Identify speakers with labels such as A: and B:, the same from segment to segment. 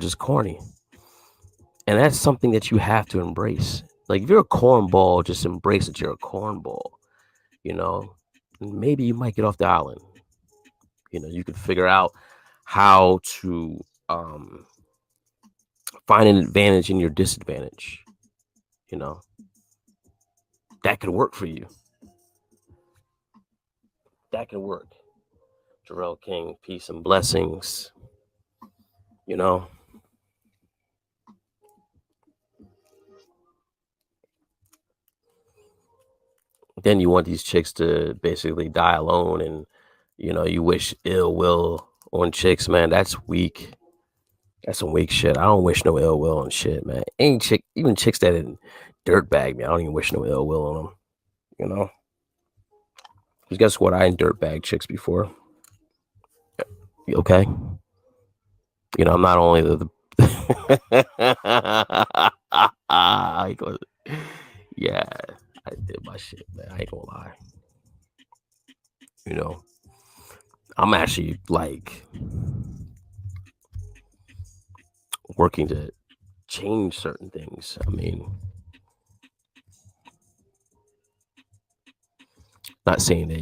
A: just corny. And that's something that you have to embrace. Like if you're a cornball, just embrace that you're a cornball, you know. Maybe you might get off the island. You could figure out how to find an advantage in your disadvantage. You know, that could work for you. That could work. Jarrell King, peace and blessings. You know, then you want these chicks to basically die alone, and you wish ill will on chicks, man. That's weak. That's some weak shit. I don't wish no ill will on shit, man. Even chicks that in dirtbag me, I don't even wish no ill will on them. You know, because guess what? I ain't dirtbag chicks before. Okay, I'm not only the yeah, I did my shit, man. I ain't gonna lie. You know, I'm actually like working to change certain things. I mean, not saying that,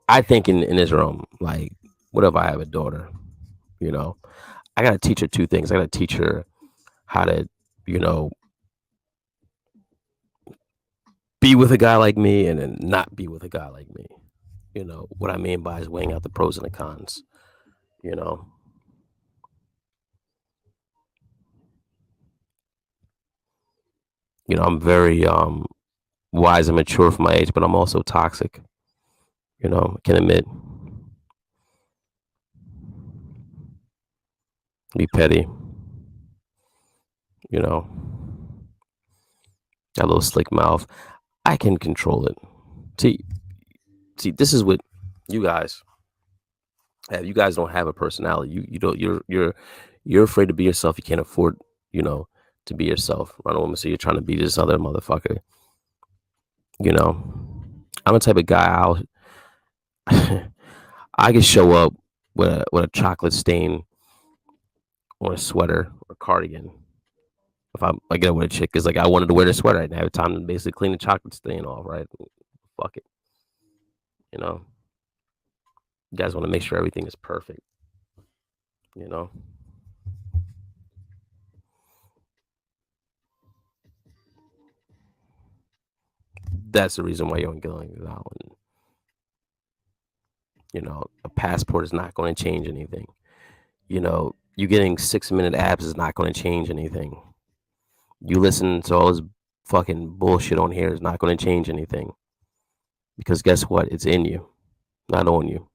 A: I think in this realm, like, what if I have a daughter? You know, I gotta teach her two things. I gotta teach her how to, you know, be with a guy like me and then not be with a guy like me. What I mean by is weighing out the pros and the cons. You know, I'm very wise and mature for my age, but I'm also toxic. Can admit, be petty. You know, got a little slick mouth. I can control it. See, this is what you guys have. You guys don't have a personality. You don't. You're afraid to be yourself. You can't afford, to be yourself. Run a woman, so you're trying to be this other motherfucker. You know, I'm the type of guy. I can show up with a chocolate stain on a sweater or cardigan. If I get with a chick, because like I wanted to wear the sweater, I didn't have time to basically clean the chocolate stain off. Right? Fuck it. You know, you guys want to make sure everything is perfect. You know, that's the reason why you don't get on the island. A passport is not going to change anything. You getting 6-minute abs is not going to change anything. You listen to all this fucking bullshit on here is not going to change anything. Because guess what? It's in you, not on you.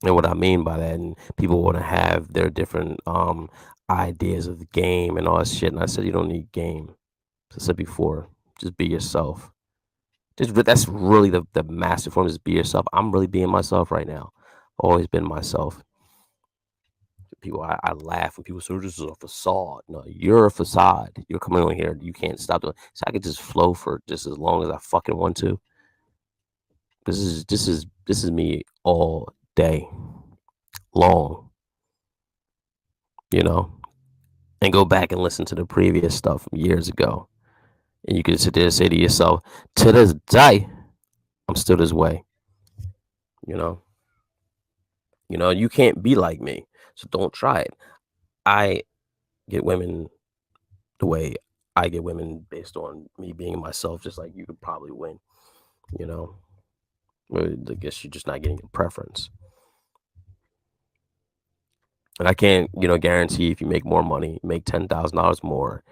A: And what I mean by that, and people want to have their different ideas of the game and all that shit. And I said, you don't need game. As I said before, just be yourself. That's really the master form is be yourself. I'm really being myself right now. Always been myself. People, I laugh when people say this is a facade. No, you're a facade. You're coming on here. You can't stop doing. So I could just flow for just as long as I fucking want to. This is me all day long. And go back and listen to the previous stuff from years ago, and you can sit there and say to yourself, to this day, I'm still this way. You know. You can't be like me, so don't try it. I get women the way I get women based on me being myself, just like you could probably win. You know, I guess you're just not getting a preference. And I can't, guarantee if you make more money, make $10,000 more,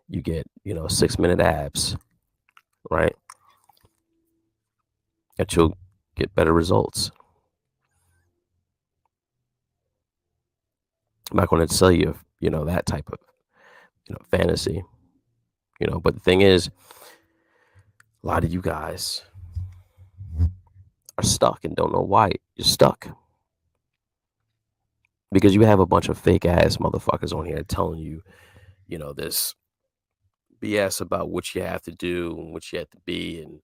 A: you get, 6-minute abs, right? That you'll get better results. I'm not going to sell you, that type of, fantasy. But the thing is, a lot of you guys are stuck and don't know why you're stuck. Because you have a bunch of fake ass motherfuckers on here telling you, this BS about what you have to do and what you have to be, and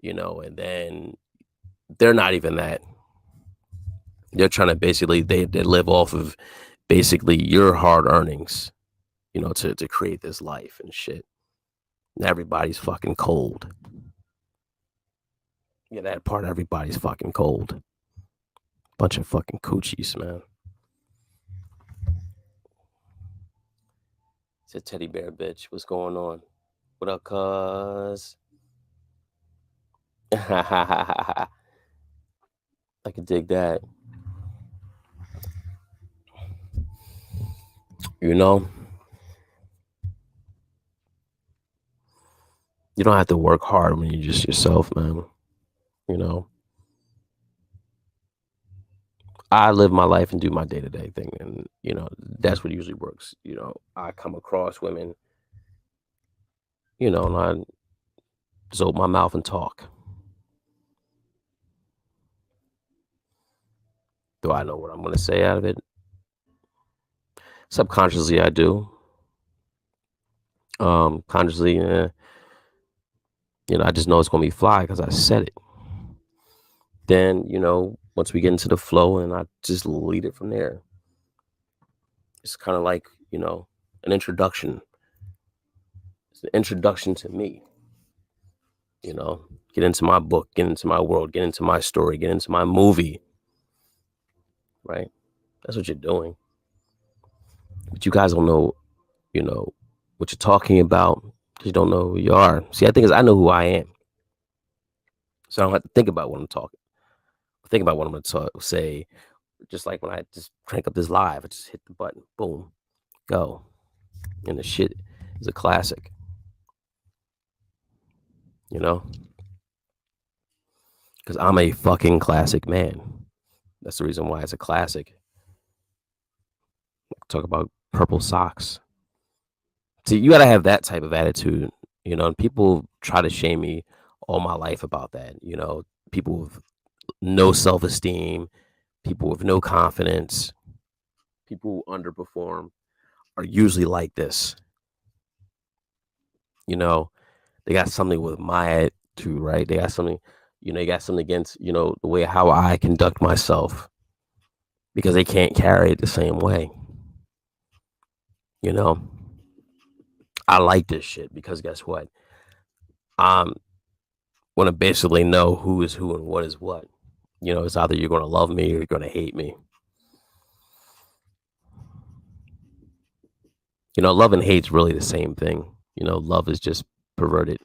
A: and then they're not even that. They're trying to basically they live off of basically your hard earnings, to create this life and shit. And everybody's fucking cold. Yeah, that part. Everybody's fucking cold. Bunch of fucking coochies, man. It's a teddy bear bitch. What's going on? What up, cuz? I can dig that. You know, you don't have to work hard when you're just yourself, man. You know, I live my life and do my day to day thing, and that's what usually works. I come across women, and I just open my mouth and talk. Do I know what I'm going to say out of it? Subconsciously, I do. Consciously, I just know it's going to be fly because I said it. Then, once we get into the flow, and I just lead it from there. It's kind of like, an introduction. It's an introduction to me. Get into my book, get into my world, get into my story, get into my movie. Right? That's what you're doing. But you guys don't know, what you're talking about. You don't know who you are. See, I think is I know who I am. So I don't have to think about what I'm talking. Think about what I'm going to say. Just like when I just crank up this live, I just hit the button, boom, go. And the shit is a classic. Because I'm a fucking classic man. That's the reason why it's a classic. Talk about purple socks. See, you got to have that type of attitude, and people try to shame me all my life about that. People with no self esteem, people with no confidence, people who underperform are usually like this. They got something with my attitude, right? They got something, they got something against, the way how I conduct myself because they can't carry it the same way. I like this shit because guess what? I'm want to basically know who is who and what is what. It's either you're going to love me or you're going to hate me. Love and hate's really the same thing. Love is just perverted.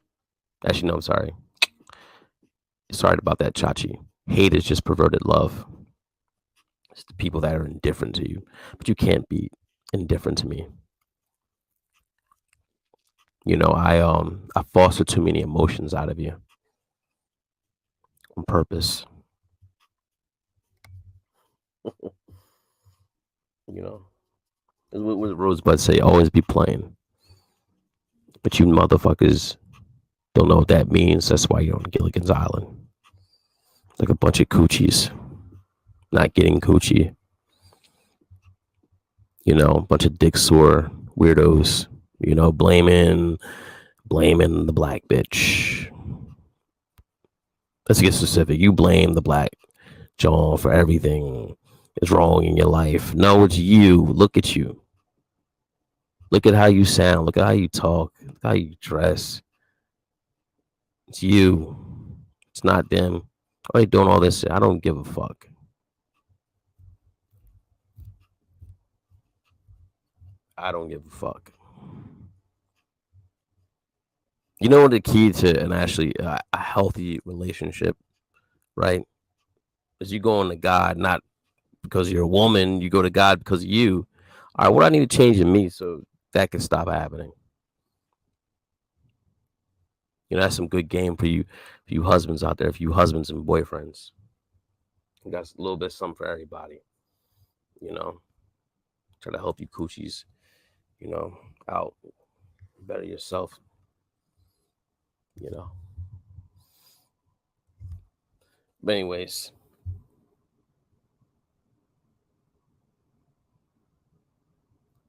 A: Actually, no, I'm sorry. Sorry about that, Chachi. Hate is just perverted love. It's the people that are indifferent to you, but you can't be indifferent to me. I foster too many emotions out of you on purpose. What Rosebud say? Always be playing, but you motherfuckers don't know what that means. That's why you're on Gilligan's Island, like a bunch of coochies, not getting coochie. A bunch of dick sore weirdos. Blaming the black bitch. Let's get specific. You blame the black John for everything that's wrong in your life. No, it's you. Look at you. Look at how you sound. Look at how you talk. Look how you dress. It's you. It's not them. Why are you doing all this? I don't give a fuck. I don't give a fuck. You know what the key to an actually a healthy relationship, right? Is you going to God not because you're a woman. You go to God because of you. All right, what I need to change in me so that can stop happening. That's some good game for you husbands out there, for you husbands and boyfriends. That's a little bit something for everybody. Try to help you coochies, out better yourself. But anyways,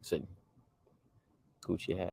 A: said coochie hat.